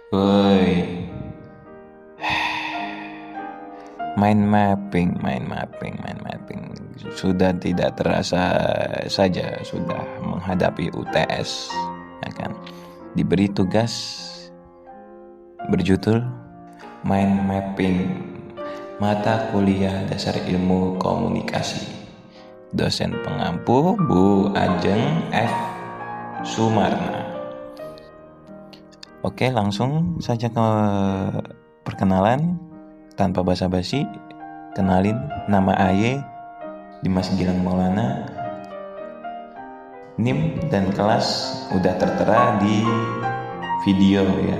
Woi, main mapping. Sudah tidak terasa saja sudah menghadapi UTS, ya kan? Diberi tugas berjudul Mind Mapping, mata kuliah dasar ilmu komunikasi. Dosen pengampu Bu Ajeng F. Sumarna. Oke, langsung saja ke perkenalan. Tanpa basa-basi, kenalin, nama AY Dimas Gilang Maulana. NIM dan kelas udah tertera di video ya,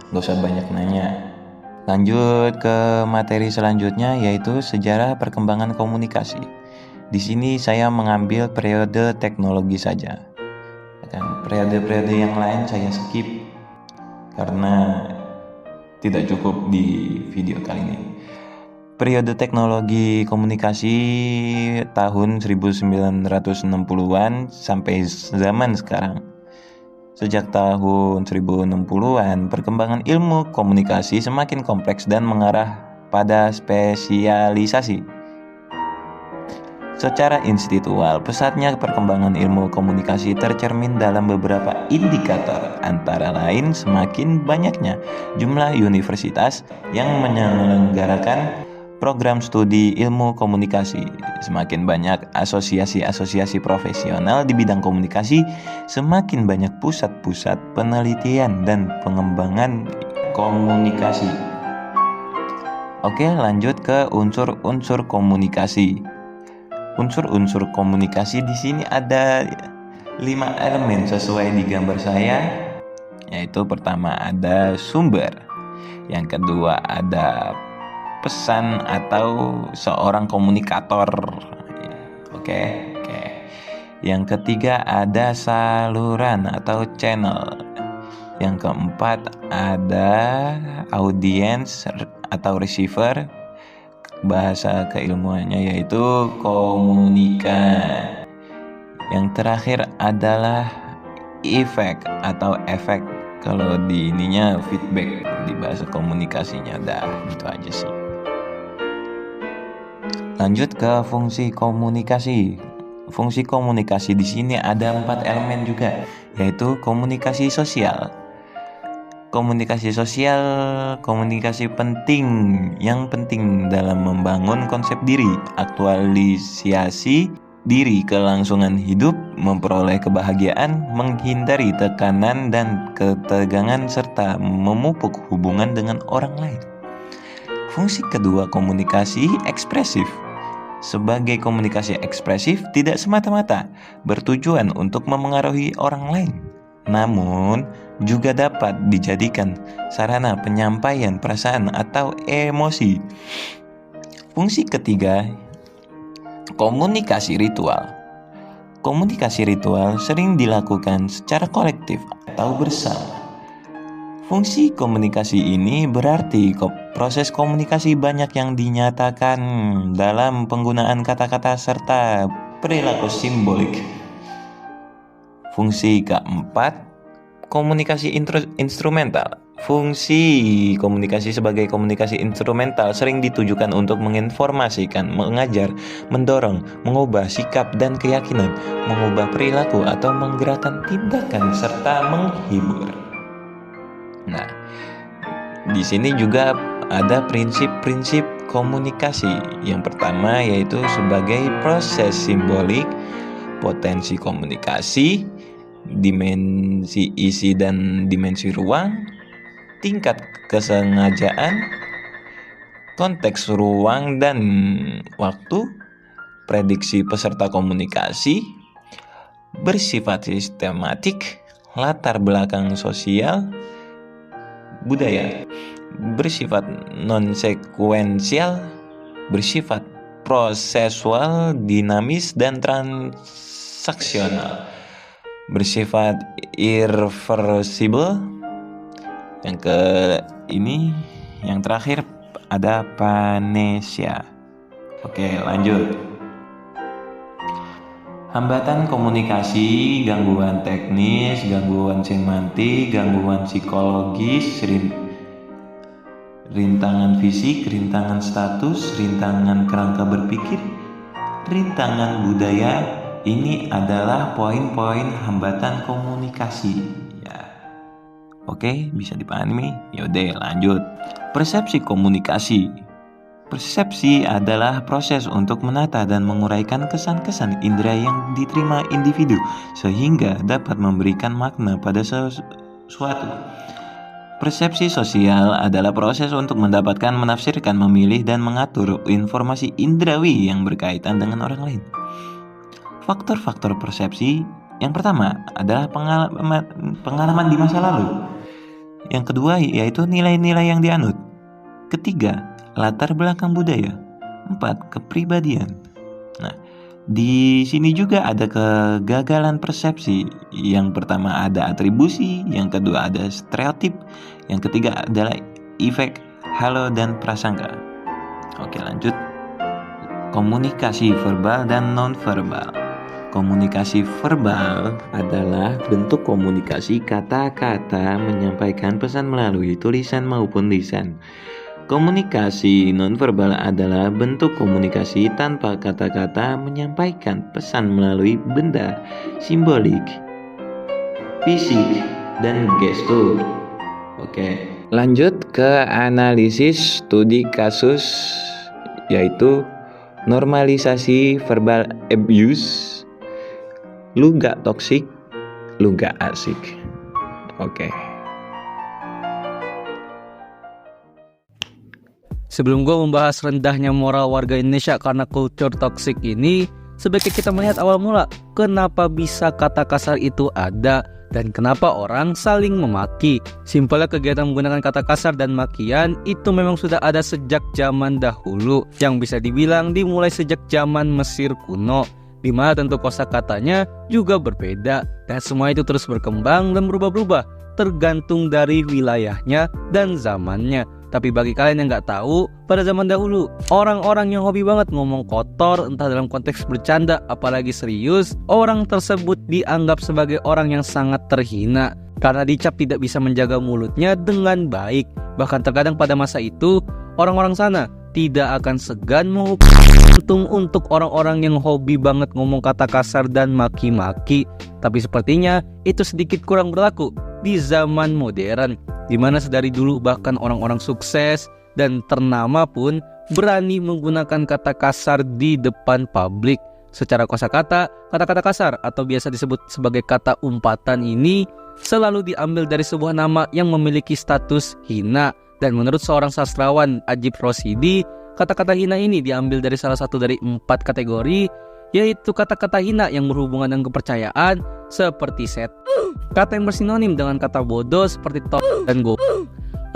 gak usah banyak nanya. Lanjut ke materi selanjutnya, yaitu sejarah perkembangan komunikasi. Di sini saya mengambil periode teknologi saja. Periode-periode yang lain saya skip karena tidak cukup di video kali ini. Periode teknologi komunikasi tahun 1960-an sampai zaman sekarang. Sejak tahun 1060-an, perkembangan ilmu komunikasi semakin kompleks dan mengarah pada spesialisasi. Secara institusional, pesatnya perkembangan ilmu komunikasi tercermin dalam beberapa indikator, antara lain semakin banyaknya jumlah universitas yang menyelenggarakan program studi ilmu komunikasi, semakin banyak asosiasi-asosiasi profesional di bidang komunikasi, semakin banyak pusat-pusat penelitian dan pengembangan komunikasi. Oke, lanjut ke unsur-unsur komunikasi. Unsur-unsur komunikasi di sini ada 5 elemen sesuai di gambar saya, yaitu pertama ada sumber, yang kedua ada pesan atau seorang komunikator. Oke. Yang ketiga ada saluran atau channel. Yang keempat ada audiens atau receiver. Bahasa keilmuannya yaitu komunikan. Yang terakhir adalah efek atau efek. Kalau di ininya feedback, di bahasa komunikasinya. Gitu aja sih. Lanjut ke fungsi komunikasi. Fungsi komunikasi di sini ada 4 elemen juga, yaitu komunikasi sosial. Komunikasi sosial, komunikasi penting, yang penting dalam membangun konsep diri, aktualisasi diri, kelangsungan hidup, memperoleh kebahagiaan, menghindari tekanan dan ketegangan, serta memupuk hubungan dengan orang lain. Fungsi kedua, komunikasi ekspresif. Sebagai komunikasi ekspresif tidak semata-mata bertujuan untuk memengaruhi orang lain, namun juga dapat dijadikan sarana penyampaian perasaan atau emosi. Fungsi ketiga, komunikasi ritual. Komunikasi ritual sering dilakukan secara kolektif atau bersama. Fungsi komunikasi ini berarti proses komunikasi banyak yang dinyatakan dalam penggunaan kata-kata serta perilaku simbolik. Fungsi keempat, komunikasi instrumental. Fungsi komunikasi sebagai komunikasi instrumental sering ditujukan untuk menginformasikan, mengajar, mendorong, mengubah sikap dan keyakinan, mengubah perilaku atau menggerakkan tindakan serta menghibur. Nah, di sini juga ada prinsip-prinsip komunikasi. Yang pertama yaitu sebagai proses simbolik, potensi komunikasi, dimensi isi dan dimensi ruang, tingkat kesengajaan, konteks ruang dan waktu, prediksi peserta komunikasi, bersifat sistematik, latar belakang sosial, budaya, bersifat non-sekuensial, bersifat prosesual, dinamis dan transaksional, bersifat irreversible. Yang terakhir ada panesia. Oke, lanjut. Hambatan komunikasi, gangguan teknis, gangguan semantik, gangguan psikologis, rintangan fisik, rintangan status, rintangan kerangka berpikir, rintangan budaya. Ini adalah poin-poin hambatan komunikasi. Ya. Oke, bisa dipahami? Yaudah, lanjut. Persepsi komunikasi. Persepsi adalah proses untuk menata dan menguraikan kesan-kesan indera yang diterima individu sehingga dapat memberikan makna pada sesuatu. Persepsi sosial adalah proses untuk mendapatkan, menafsirkan, memilih, dan mengatur informasi indrawi yang berkaitan dengan orang lain. Faktor-faktor persepsi yang pertama adalah pengalaman di masa lalu. Yang kedua yaitu nilai-nilai yang dianut. Ketiga, latar belakang budaya. 4. Kepribadian. Nah, di sini juga ada kegagalan persepsi. Yang pertama ada atribusi, yang kedua ada stereotip, yang ketiga adalah efek halo dan prasangka. Oke, lanjut. Komunikasi verbal dan non-verbal. Komunikasi verbal adalah bentuk komunikasi kata-kata menyampaikan pesan melalui tulisan maupun lisan. Komunikasi nonverbal adalah bentuk komunikasi tanpa kata-kata menyampaikan pesan melalui benda, simbolik, fisik, dan gestur. Oke, lanjut ke analisis studi kasus, yaitu normalisasi verbal abuse, lu gak toksik, lu gak asik. Oke. Sebelum gue membahas rendahnya moral warga Indonesia karena kultur toksik ini, sebaiknya kita melihat awal mula kenapa bisa kata kasar itu ada dan kenapa orang saling memaki. Simpelnya kegiatan menggunakan kata kasar dan makian itu memang sudah ada sejak zaman dahulu, yang bisa dibilang dimulai sejak zaman Mesir kuno, di mana tentu kosakatanya juga berbeda dan semua itu terus berkembang dan berubah-ubah tergantung dari wilayahnya dan zamannya. Tapi bagi kalian yang nggak tahu, pada zaman dahulu orang-orang yang hobi banget ngomong kotor, entah dalam konteks bercanda apalagi serius, orang tersebut dianggap sebagai orang yang sangat terhina karena dicap tidak bisa menjaga mulutnya dengan baik. Bahkan terkadang pada masa itu orang-orang sana tidak akan segan menghukum untuk orang-orang yang hobi banget ngomong kata kasar dan maki-maki. Tapi sepertinya itu sedikit kurang berlaku di zaman modern, di mana sedari dulu bahkan orang-orang sukses dan ternama pun berani menggunakan kata kasar di depan publik. Secara kosakata, kata-kata kasar atau biasa disebut sebagai kata umpatan ini selalu diambil dari sebuah nama yang memiliki status hina. Dan menurut seorang sastrawan, Ajib Rosidi, kata-kata hina ini diambil dari salah satu dari 4 kategori, yaitu kata-kata hina yang berhubungan dengan kepercayaan seperti set, kata yang bersinonim dengan kata bodoh seperti top dan go,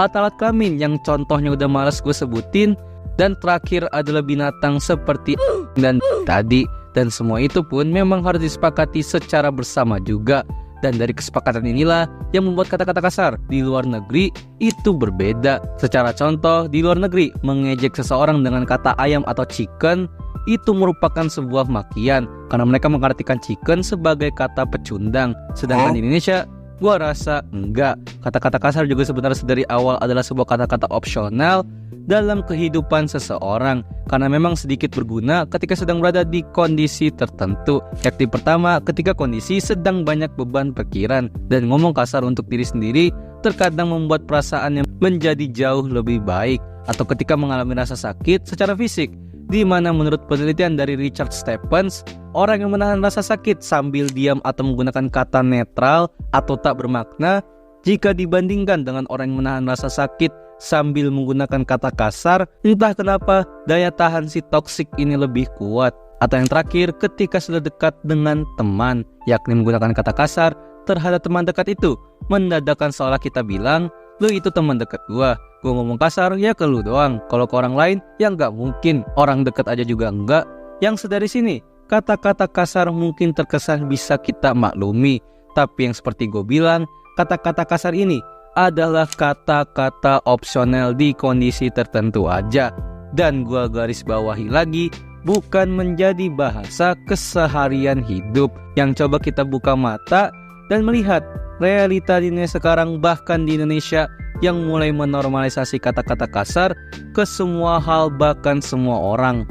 alat kelamin yang contohnya udah malas gue sebutin, dan terakhir adalah binatang seperti dan tadi. Dan semua itu pun memang harus disepakati secara bersama juga. Dan dari kesepakatan inilah yang membuat kata-kata kasar di luar negeri itu berbeda. Secara contoh, di luar negeri mengejek seseorang dengan kata ayam atau chicken itu merupakan sebuah makian karena mereka mengartikan chicken sebagai kata pecundang. Sedangkan di Indonesia, gua rasa enggak. Kata-kata kasar juga sebenarnya dari awal adalah sebuah kata-kata opsional dalam kehidupan seseorang karena memang sedikit berguna ketika sedang berada di kondisi tertentu. Yakni pertama, ketika kondisi sedang banyak beban pikiran, dan ngomong kasar untuk diri sendiri terkadang membuat perasaannya menjadi jauh lebih baik. Atau ketika mengalami rasa sakit secara fisik, di mana menurut penelitian dari Richard Stephens, orang yang menahan rasa sakit sambil diam atau menggunakan kata netral atau tak bermakna jika dibandingkan dengan orang yang menahan rasa sakit sambil menggunakan kata kasar, entah kenapa daya tahan si toksik ini lebih kuat. Atau yang terakhir, ketika sudah dekat dengan teman, yakni menggunakan kata kasar terhadap teman dekat itu, mendadakan seolah kita bilang, lu itu teman dekat gua ngomong kasar ya ke lu doang, kalau ke orang lain ya nggak mungkin, orang dekat aja juga enggak. Yang sedari sini, kata-kata kasar mungkin terkesan bisa kita maklumi, tapi yang seperti gue bilang, kata-kata kasar ini adalah kata-kata opsional di kondisi tertentu aja. Dan gua garis bawahi lagi, bukan menjadi bahasa keseharian hidup. Yang coba kita buka mata dan melihat realita di Indonesia sekarang, bahkan di Indonesia yang mulai menormalisasi kata-kata kasar ke semua hal, bahkan semua orang.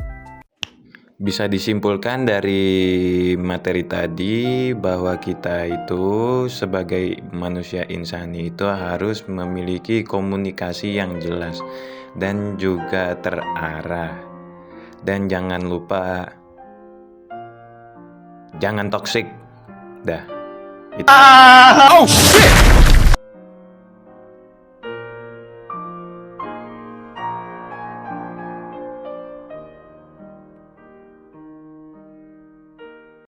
Bisa disimpulkan dari materi tadi bahwa kita itu sebagai manusia insani itu harus memiliki komunikasi yang jelas dan juga terarah. Dan jangan lupa, jangan toksik. Dah. Itu.